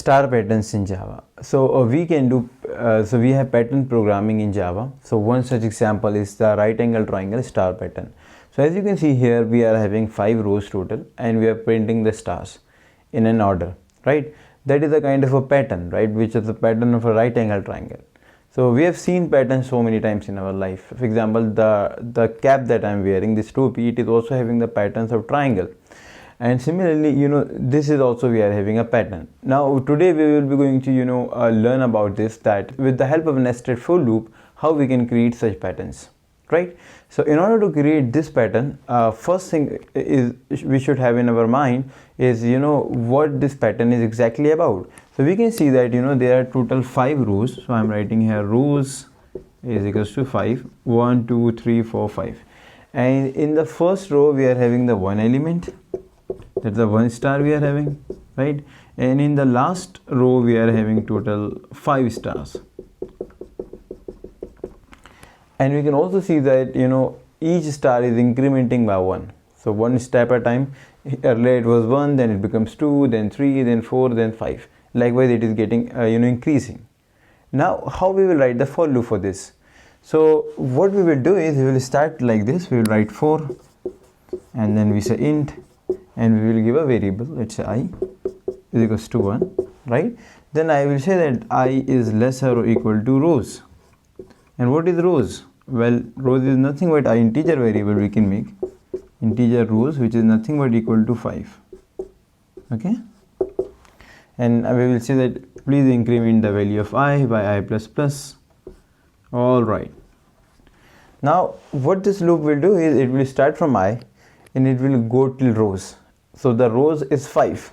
star patterns in Java. So we can do, so we have pattern programming in Java. So one such example is the right angle triangle star pattern. So as you can see here, we are having 5 rows total and we are printing the stars in an order, right? That is a kind of a pattern, right? Which is the pattern of a right angle triangle. So we have seen patterns so many times in our life. For example, the cap that I am wearing, this topi, it is also having the patterns of triangle. And similarly, this is also we are having a pattern. Now today we will be going to learn about this, that with the help of a nested for loop, how we can create such patterns, right? So in order to create this pattern, first thing is we should have in our mind is what this pattern is exactly about. So we can see that there are total 5 rows. So I'm writing here rows is equals to 5, 1 2 3 4 5, and in the first row we are having the one element, that's the one star we are having, right? And in the last row we are having total 5 stars. And we can also see that each star is incrementing by 1. So one step at a time. Earlier it was 1, then it becomes 2, then 3, then 4, then 5. Likewise it is getting increasing. Now how we will write the for loop for this? So what we will do is we will start like this. We will write for, and then we say int, and we will give a variable, let's say I is equals to 1, right? Then I will say that I is lesser or equal to rows. And what is rows? Well, rows is nothing but an integer variable we can make, integer rows, which is nothing but equal to 5. Okay, and we will say that please increment the value of I by I plus plus. All right, now what this loop will do is it will start from I and it will go till rows. So the rows is 5.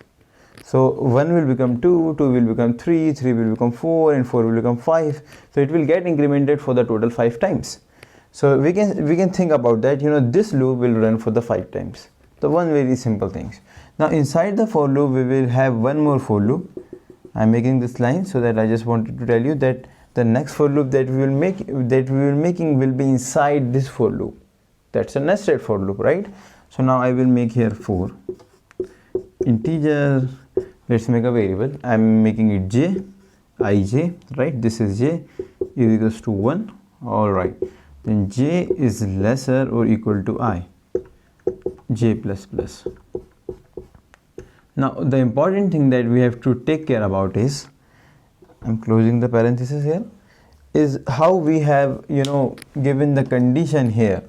So 1 will become 2, 2 will become 3, 3 will become 4, and 4 will become 5. So it will get incremented for the total 5 times. So we can think about that. This loop will run for the 5 times. The one very simple things. Now inside the for loop we will have one more for loop. I'm making this line so that I just wanted to tell you that the next for loop that we will making will be inside this for loop. That's a nested for loop, right? So now I will make here 4 integer, let's make a variable. I'm making it j, ij, right? This is j is equals to 1. All right, then j is lesser or equal to I, j plus plus. Now the important thing that we have to take care about is, I'm closing the parenthesis here, is how we have given the condition here.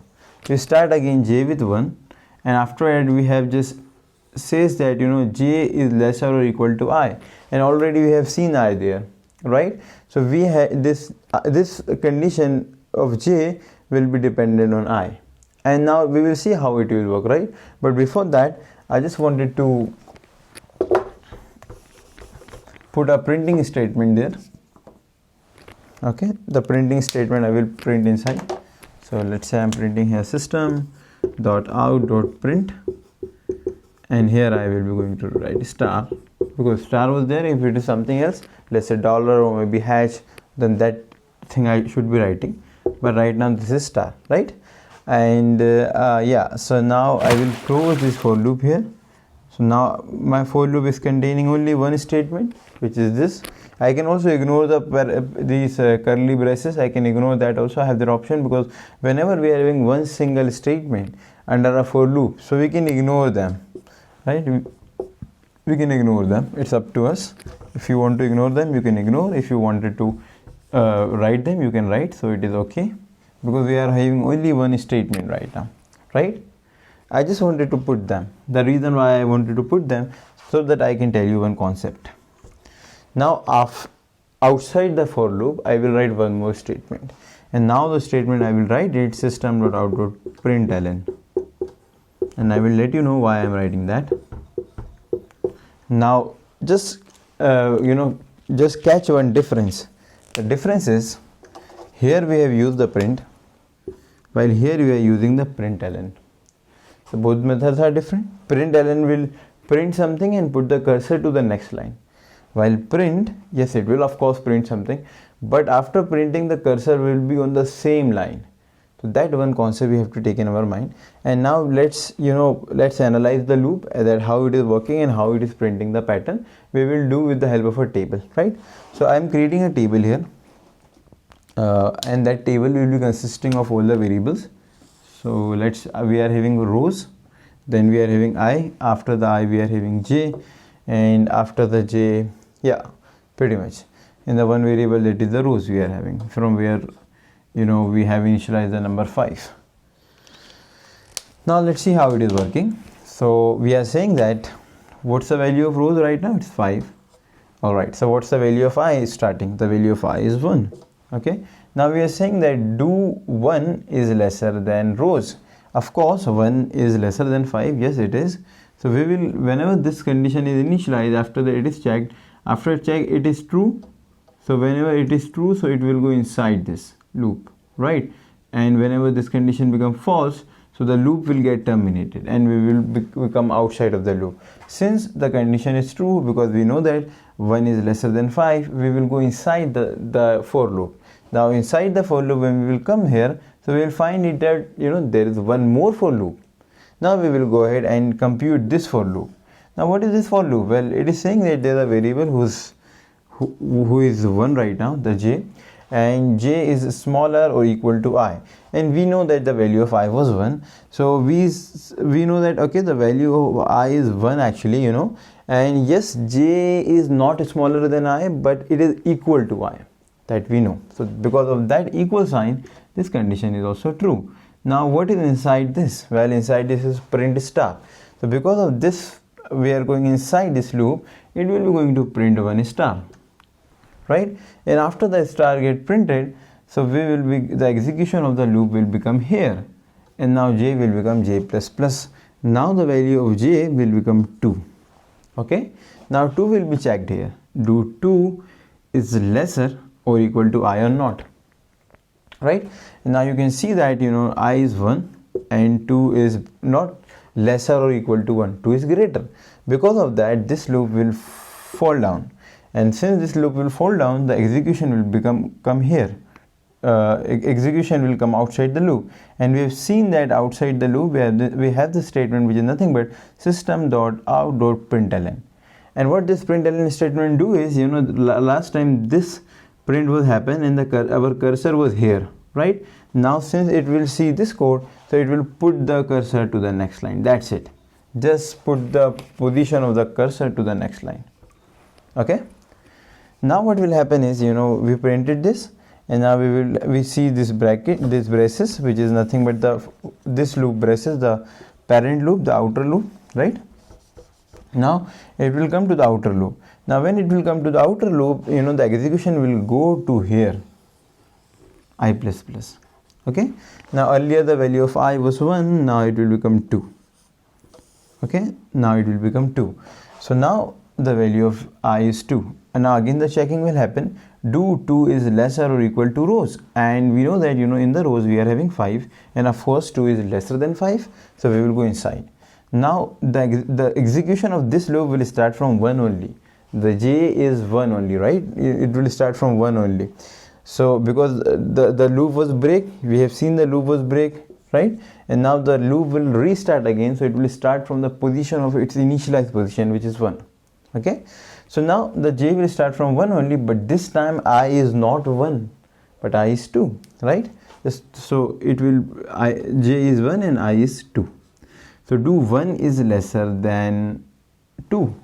We start again j with 1, and after that we have just says that j is lesser or equal to I, and already we have seen I there, right? So we have this condition of j will be dependent on I, and now we will see how it will work, right? But before that I just wanted to put a printing statement there. Okay, the printing statement I will print inside. So let's say I'm printing here system.out.print, and here I will be going to write star, because star was there. If it is something else, let's say dollar or maybe hash, then that thing I should be writing, but right now this is star, right? And yeah, so now I will close this for loop here. So now my for loop is containing only one statement, which is this. I can also ignore these curly braces. I can ignore that also. I have that option, because whenever we are having one single statement under a for loop, so we can ignore them, right? We can ignore them. It's up to us. If you want to ignore them, you can ignore. If you wanted to write them, you can write. So it is okay, because we are having only one statement right now, right? I just wanted to put them. The reason why I wanted to put them, so that I can tell you one concept. Now outside the for loop I will write one more statement, and now the statement I will write it system.out.println, and I will let you know why I am writing that. Now just just catch one difference. The difference is, here we have used the print, while here we are using the println. So both methods are different. Println will print something and put the cursor to the next line, while print, yes, it will of course print something, but after printing the cursor will be on the same line. So So that one concept we have to take in our mind. And now let's analyze the loop, that how it is working and how it is printing the pattern. We will do with the help of a table, right? So I am creating a table here, and that table will be consisting of all the variables. So we are having rows, then we are having I, after the I we are having j, and after the j, yeah, pretty much in the one variable, that is the rows we are having, from where we have initialized the number 5. Now let's see how it is working. So we are saying that what's the value of rows right now? It's 5. Alright, so what's the value of I starting? The value of I is 1. Okay, now we are saying that do 1 is lesser than rows. Of course 1 is lesser than 5. Yes, it is. So we will, whenever this condition is initialized, after that it is checked, after check it is true. So whenever it is true, so it will go inside this loop, right? And whenever this condition becomes false, so the loop will get terminated and we will become outside of the loop. Since the condition is true, because we know that 1 is lesser than 5, we will go inside the for loop. Now inside the for loop, when we will come here, so we will find it that there is one more for loop. Now we will go ahead and compute this for loop. Now what is this for loop? Well, it is saying that there is a variable who is 1 right now, the j, and j is smaller or equal to I, and we know that the value of I was 1. So we know that, okay, the value of I is 1 actually, and yes, j is not smaller than I, but it is equal to I, that we know. So because of that equal sign, this condition is also true. Now what is inside this? Well, inside this is print star. So because of this, we are going inside this loop, it will be going to print 1 star, right? And after the star get printed, so the execution of the loop will become here, and now j will become j plus plus. Now the value of j will become 2. Okay, now 2 will be checked here. Do 2 is lesser or equal to I or not, right? And now you can see that I is 1 and 2 is not lesser or equal to 1. 2 is greater. Because of that, this loop will fall down, and since this loop will fall down, the execution will come here. Execution will come outside the loop, and we have seen that outside the loop we have the statement which is nothing but system.out.println. And what this println statement do is, last time this print was happen and our cursor was here, right? Now since it will see this code, so it will put the cursor to the next line. That's it. Just put the position of the cursor to the next line. Okay, now what will happen is, we printed this, and now we see this bracket, this braces, which is nothing but this loop braces the parent loop, the outer loop, right? Now it will come to the outer loop. Now when it will come to the outer loop, the execution will go to here, I plus plus. Okay, now earlier the value of I was 1, now it will become 2. Okay, now it will become 2. So now the value of I is 2, and now again the checking will happen. Do 2 is lesser or equal to rows, and we know that in the rows we are having 5, and of course 2 is lesser than 5, so we will go inside. Now the execution of this loop will start from 1 only. The j is 1 only, right? It will start from 1 only. So because the loop was break, we have seen the loop was break, right? And now the loop will restart again, so it will start from the position of its initialized position, which is 1. Okay, so now the j will start from 1 only, but this time I is not 1, but I is 2, right? So it will j is 1 and I is 2. So do 1 is lesser than 2.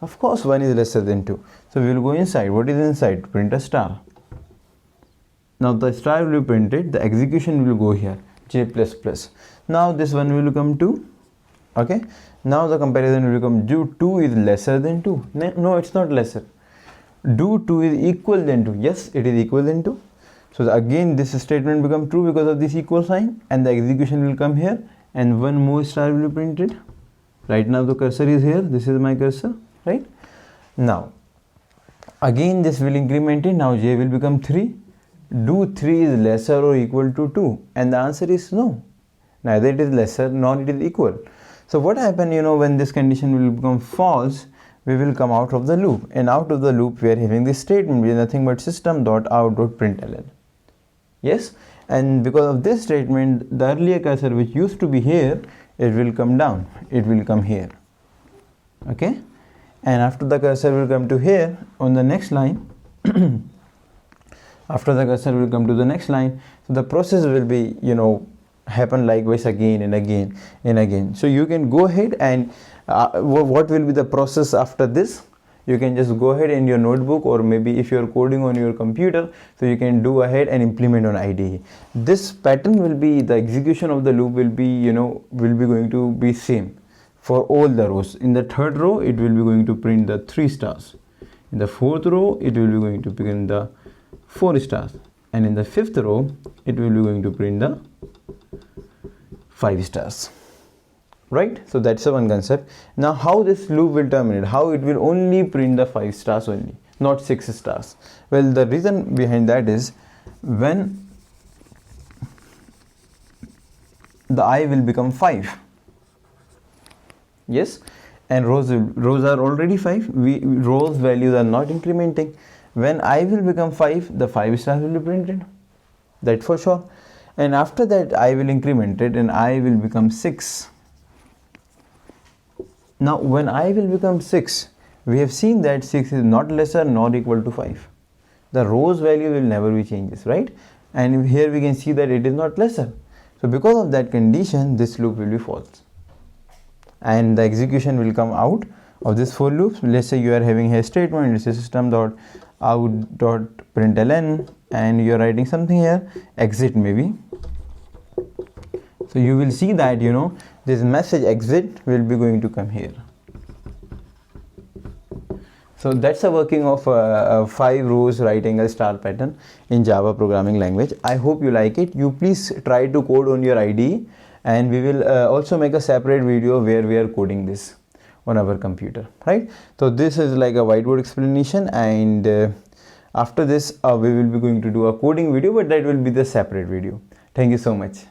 Of course 1 is lesser than 2. So we will go inside. What is inside? Print a star. Now the star will be printed, the execution will go here, j plus plus. Now this one will become 2. Okay, now the comparison will become, do 2 is lesser than 2. No, it's not lesser. Do 2 is equal than 2. Yes, it is equal than 2. So again this statement become true because of this equal sign, and the execution will come here, and one more star will be printed. Right now the cursor is here, this is my cursor, right? Now again this will increment it. Now j will become 3. Do 3 is lesser or equal to 2, and the answer is no, neither it is lesser nor it is equal. So what happen, when this condition will become false, we will come out of the loop, and out of the loop we are having this statement which is nothing but system.out.println. Yes, and because of this statement, the earlier cursor which used to be here, it will come down, it will come here. Okay, and after the cursor will come to here on the next line after the cursor will come to the next line, so the process will be, happen likewise again and again and again. So you can go ahead and what will be the process after this? You can just go ahead in your notebook, or maybe if you're coding on your computer, so you can do ahead and implement on IDE. This pattern will be, the execution of the loop will be, will be going to be same for all the rows. In the third row, it will be going to print the 3 stars. In the fourth row, it will be going to print the 4 stars. And in the fifth row, it will be going to print the 5 stars. Right? So that's the one concept. Now how this loop will terminate, how it will only print the 5 stars only, not 6 stars. Well, the reason behind that is, when the I will become 5, yes, and rows are already 5, rows values are not incrementing. When I will become 5, the 5 stars will be printed, that for sure. And after that, I will increment it and I will become 6. Now when I will become 6, we have seen that 6 is not lesser nor equal to 5. The rows value will never be changes, right? And here we can see that it is not lesser. So because of that condition, this loop will be false. And the execution will come out of this for loops. Let's say you are having a statement, this is system.out.println, and you are writing something here, exit maybe. So you will see that, this message exit will be going to come here. So that's a working of 5 rows right angle star pattern in Java programming language. I hope you like it. You please try to code on your IDE, and we will also make a separate video where we are coding this on our computer, right? So this is like a whiteboard explanation, and after this we will be going to do a coding video, but that will be the separate video. Thank you so much.